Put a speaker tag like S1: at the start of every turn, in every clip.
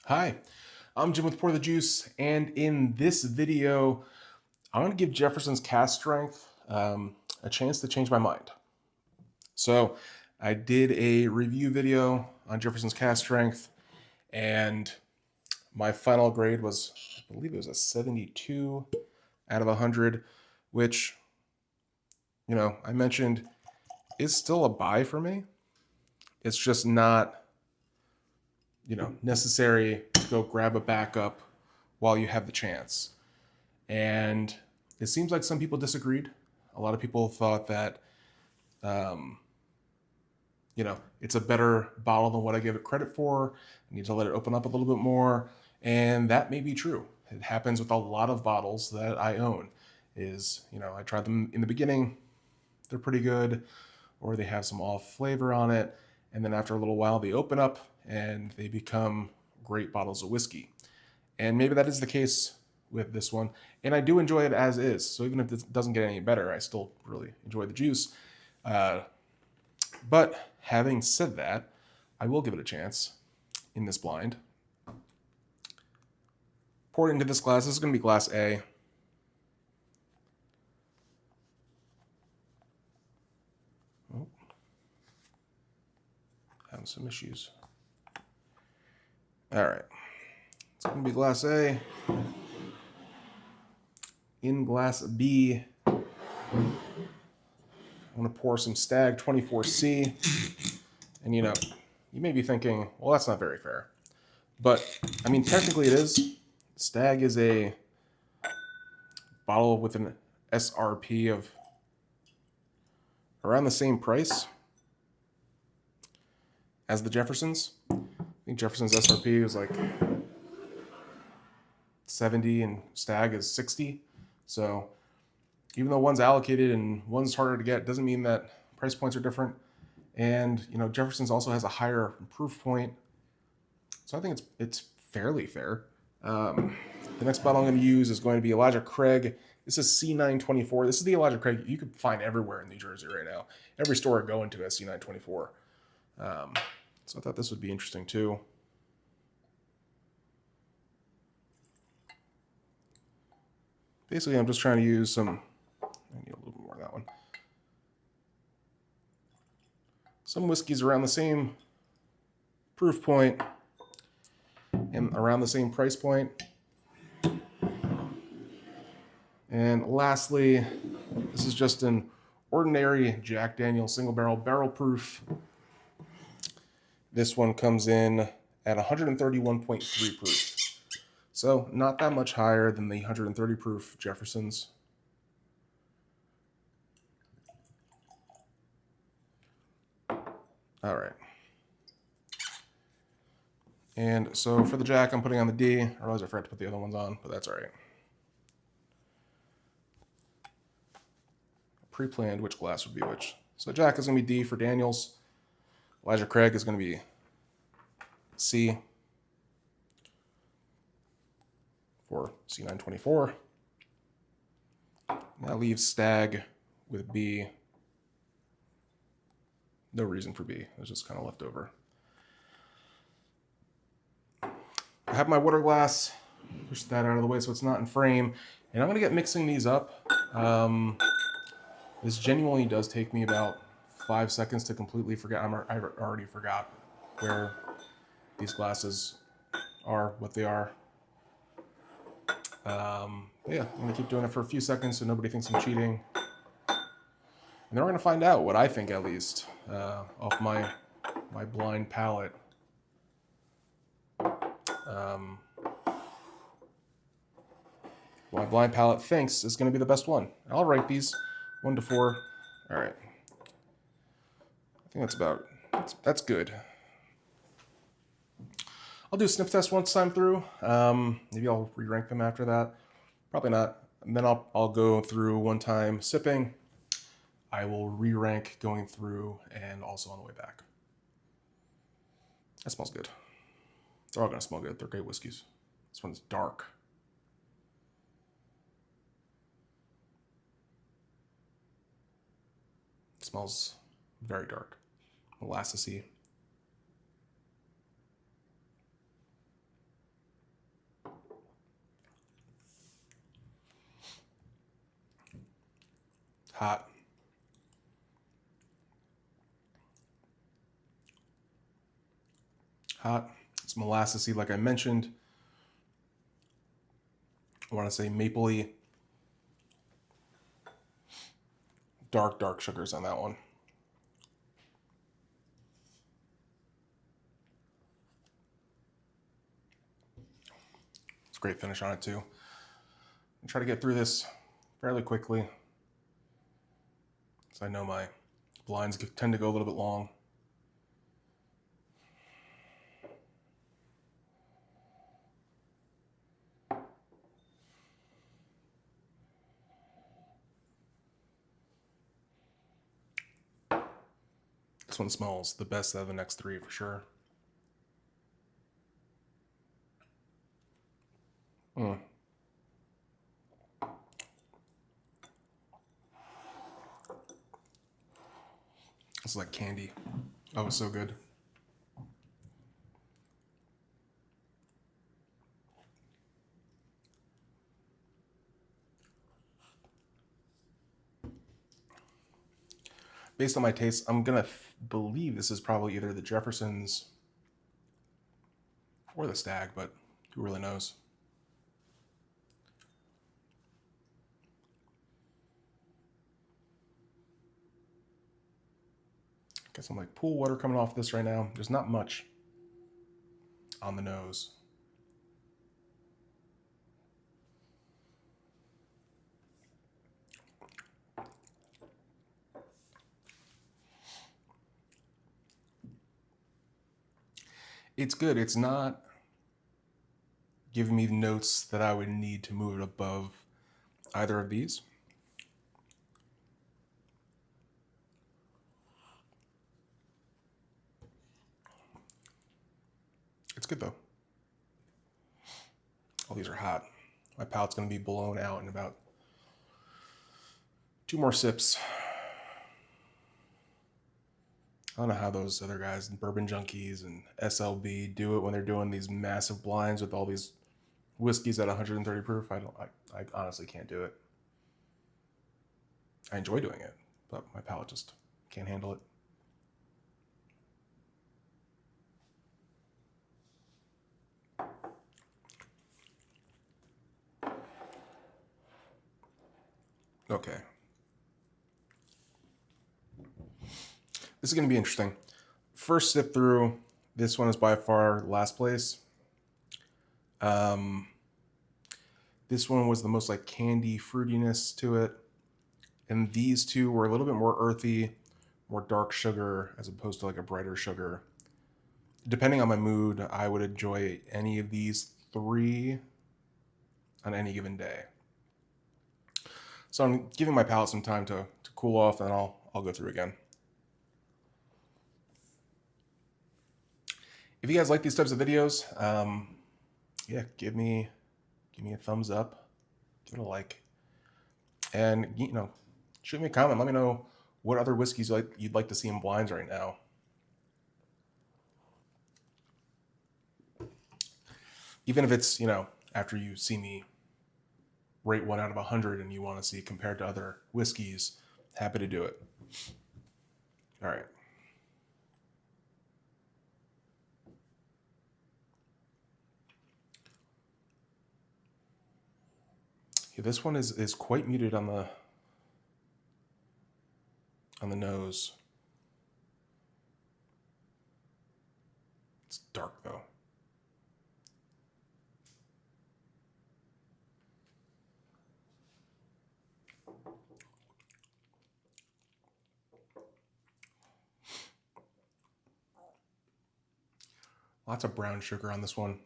S1: Hi, I'm Jim with Pour the Juice, and in this video, I'm going to give Jefferson's Cask Strength a chance to change my mind. So, I did a review video on Jefferson's Cask Strength, and my final grade was, I believe it was a 72 out of 100, which, I mentioned is still a buy for me. It's just not, necessary to go grab a backup while you have the chance. And it seems like some people disagreed. A lot of people thought that, um, it's a better bottle than what I give it credit for. I need to let it open up a little bit more. And that may be true. It happens with a lot of bottles that I own. I tried them in the beginning, they're pretty good, or they have some off flavor on it. And then after a little while, they open up and they become great bottles of whiskey. And maybe that is the case with this one. And I do enjoy it as is. So even if it doesn't get any better, I still really enjoy the juice. But having said that, I will give it a chance in this blind. Pour it into this glass. This is going to be glass A. Oh, having some issues. All right. It's going to be glass A. In glass B, I'm going to pour some Stag 24C. And you may be thinking, well, that's not very fair. But, technically it is. Stag is a bottle with an SRP of around the same price as the Jeffersons. I think Jefferson's SRP was like 70 and Stag is 60. So even though one's allocated and one's harder to get, doesn't mean that price points are different. And Jefferson's also has a higher proof point. So I think it's fairly fair. The next bottle I'm going to use is going to be Elijah Craig. This is C924. This is the Elijah Craig you could find everywhere in New Jersey right now. Every store I go into has C924. So I thought this would be interesting too. Basically, I'm just trying to use some, I need a little bit more of that one. Some whiskeys around the same proof point and around the same price point. And lastly, this is just an ordinary Jack Daniel's single barrel proof. This one comes in at 131.3 proof. So not that much higher than the 130 proof Jeffersons. All right. And so for the Jack, I'm putting on the D. I realize I forgot to put the other ones on, but that's all right. Pre-planned which glass would be which. So Jack is going to be D for Daniels. Elijah Craig is going to be C for C924. That leaves Stag with B. No reason for B. It was just kind of left over. I have my water glass. Push that out of the way so it's not in frame. And I'm going to get mixing these up. This genuinely does take me about 5 seconds to completely forget. I already forgot where these glasses are, what they are. Yeah, I'm going to keep doing it for a few seconds so nobody thinks I'm cheating. And then we're going to find out what I think, at least, off my blind palate. My blind palate thinks is going to be the best one. I'll rank these 1 to 4. All right. I think that's good. I'll do a sniff test once I'm through. Maybe I'll re-rank them after that. Probably not. And then I'll go through one time sipping. I will re-rank going through and also on the way back. That smells good. They're all going to smell good. They're great whiskeys. This one's dark. It smells very dark. Molasses-y. hot. Hot. It's molassesy, like I mentioned. I want to say mapley. Dark sugars on that one. It's a great finish on it too. I'll try to get through this fairly quickly, so I know my blinds tend to go a little bit long. This one smells the best out of the next three for sure. It's like candy. Oh, it's so good. Based on my taste, I'm gonna believe this is probably either the Jeffersons or the Stag, but who really knows? Got some like pool water coming off this right now. There's not much on the nose. It's good. It's not giving me notes that I would need to move it above either of these. It's good though. All these are hot. My palate's gonna be blown out in about 2 more sips. I don't know how those other guys, Bourbon Junkies and SLB, do it when they're doing these massive blinds with all these whiskeys at 130 proof. I honestly can't do it. I enjoy doing it, but my palate just can't handle it. Okay. This is going to be interesting. First sip through, this one is by far last place. This one was the most like candy fruitiness to it. And these two were a little bit more earthy, more dark sugar as opposed to like a brighter sugar. Depending on my mood, I would enjoy any of these three on any given day. So I'm giving my palate some time to cool off, and then I'll go through again. If you guys like these types of videos, yeah, give me a thumbs up, give it a like, and shoot me a comment. Let me know what other whiskeys you'd like to see in blinds right now. Even if it's after you see me rate 1 out of 100 and you want to see compared to other whiskeys, happy to do it. All right. Yeah, this one is quite muted on the nose. It's dark though. Lots of brown sugar on this one.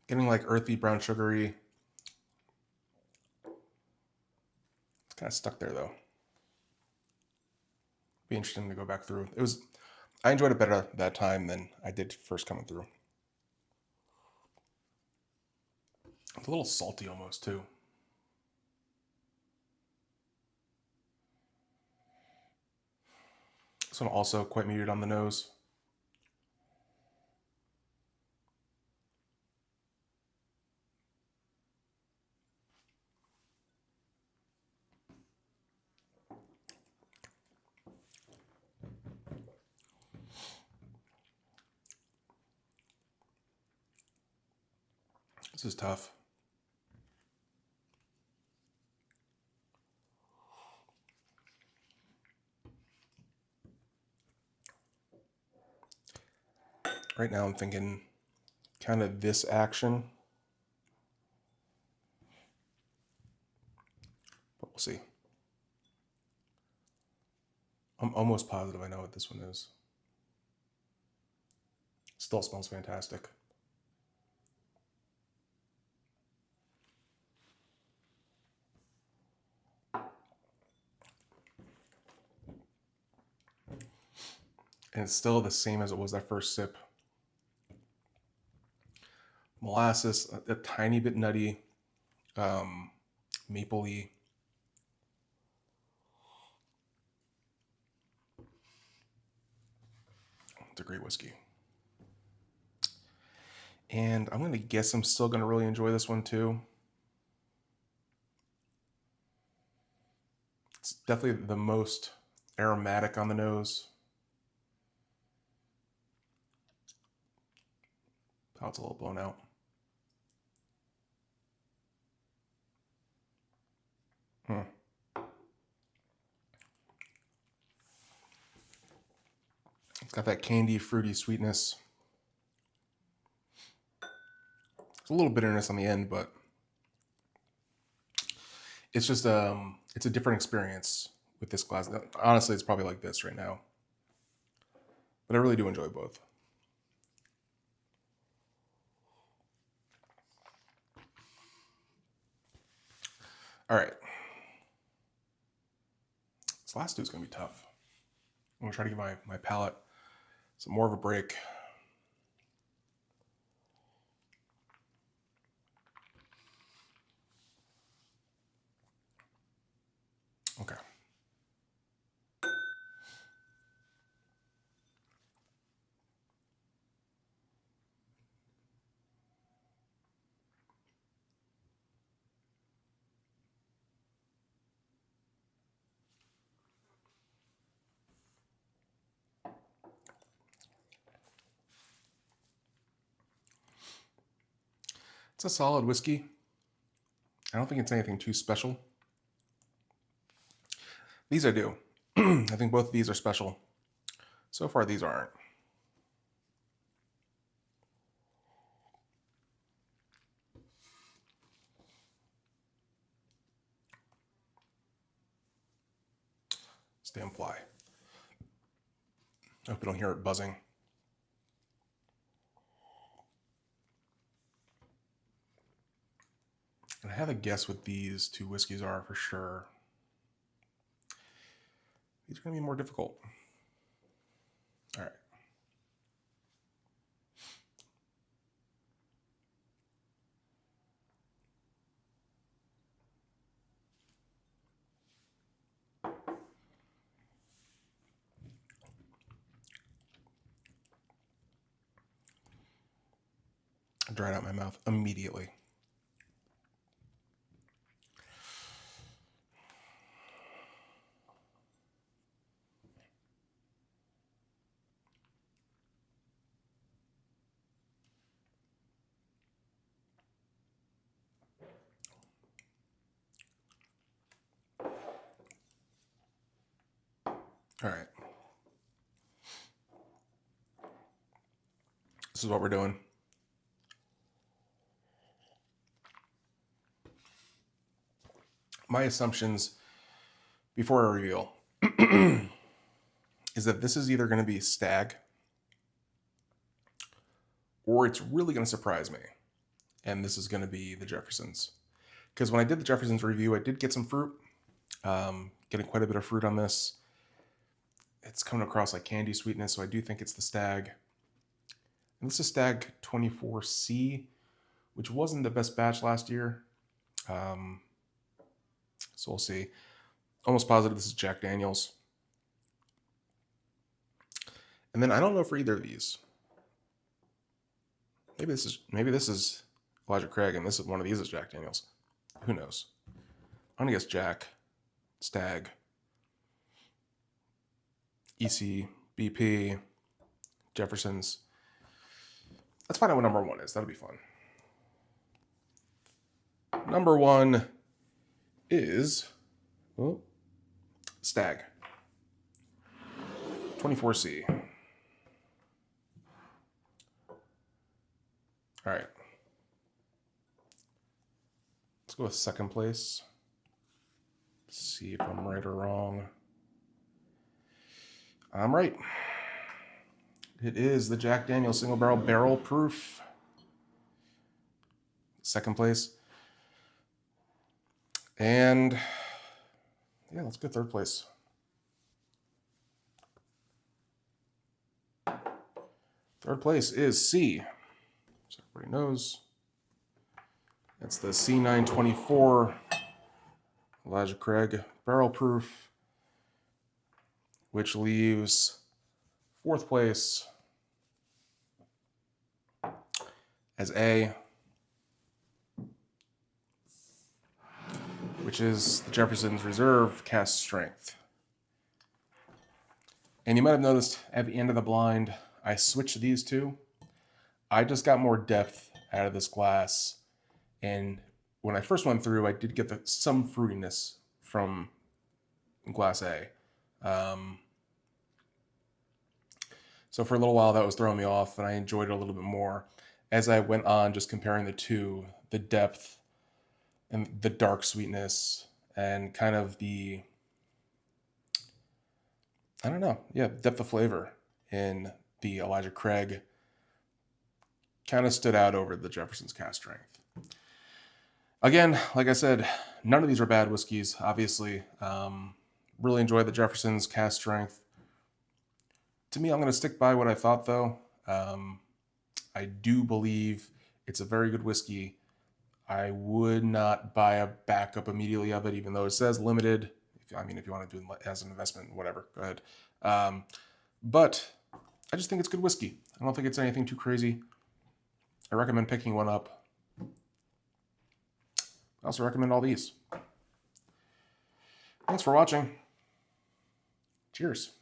S1: Getting like earthy brown sugary. It's kind of stuck there though. Be interesting to go back through. I enjoyed it better that time than I did first coming through. It's a little salty almost too. This one also quite muted on the nose. This is tough. Right now I'm thinking kind of this action. But we'll see. I'm almost positive I know what this one is. Still smells fantastic. And it's still the same as it was that first sip. Molasses, a tiny bit nutty, mapley. It's a great whiskey. And I'm going to guess I'm still going to really enjoy this one too. It's definitely the most aromatic on the nose. Palate's a little blown out. It's got that candy, fruity sweetness. It's a little bitterness on the end, but it's just it's a different experience with this glass. Honestly, it's probably like this right now. But I really do enjoy both. All right. This last two is going to be tough. I'm going to try to give my palate some more of a break. Okay. It's a solid whiskey. I don't think it's anything too special. These I do. I think both of these are special. So far, these aren't. Damn fly. I hope you don't hear it buzzing. And I have a guess what these two whiskeys are for sure. These are going to be more difficult. All right. I dried out my mouth immediately. All right. This is what we're doing. My assumptions before I reveal is that this is either going to be Stag or it's really going to surprise me. And this is going to be the Jeffersons. Because when I did the Jeffersons review, I did get some fruit. Getting quite a bit of fruit on this. It's coming across like candy sweetness, so I do think it's the Stag. And this is Stag 24C, which wasn't the best batch last year. So we'll see. Almost positive this is Jack Daniels. And then I don't know for either of these. Maybe this is Elijah Craig, and this is one of these is Jack Daniels. Who knows? I'm gonna guess Jack, Stag, EC, BP, Jeffersons. Let's find out what number one is. That'll be fun. Number 1 is Stag 24C. All right. Let's go with second place. See if I'm right or wrong. I'm right. It is the Jack Daniel's Single Barrel Proof. Second place. And yeah, let's get third place. Third place is C. So everybody knows. That's the C924 Elijah Craig Barrel Proof, which leaves fourth place as A, which is the Jefferson's Reserve Cask Strength. And you might have noticed at the end of the blind, I switched these two. I just got more depth out of this glass. And when I first went through, I did get some fruitiness from glass A. So for a little while, that was throwing me off, and I enjoyed it a little bit more. As I went on, just comparing the two, the depth and the dark sweetness and kind of the, I don't know, yeah, depth of flavor in the Elijah Craig kind of stood out over the Jefferson's Cask Strength. Again, like I said, none of these are bad whiskeys, obviously. Really enjoyed the Jefferson's Cask Strength. To me, I'm going to stick by what I thought, though. I do believe it's a very good whiskey. I would not buy a backup immediately of it, even though it says limited. If you want to do it as an investment, whatever, go ahead. But I just think it's good whiskey. I don't think it's anything too crazy. I recommend picking one up. I also recommend all these. Thanks for watching. Cheers.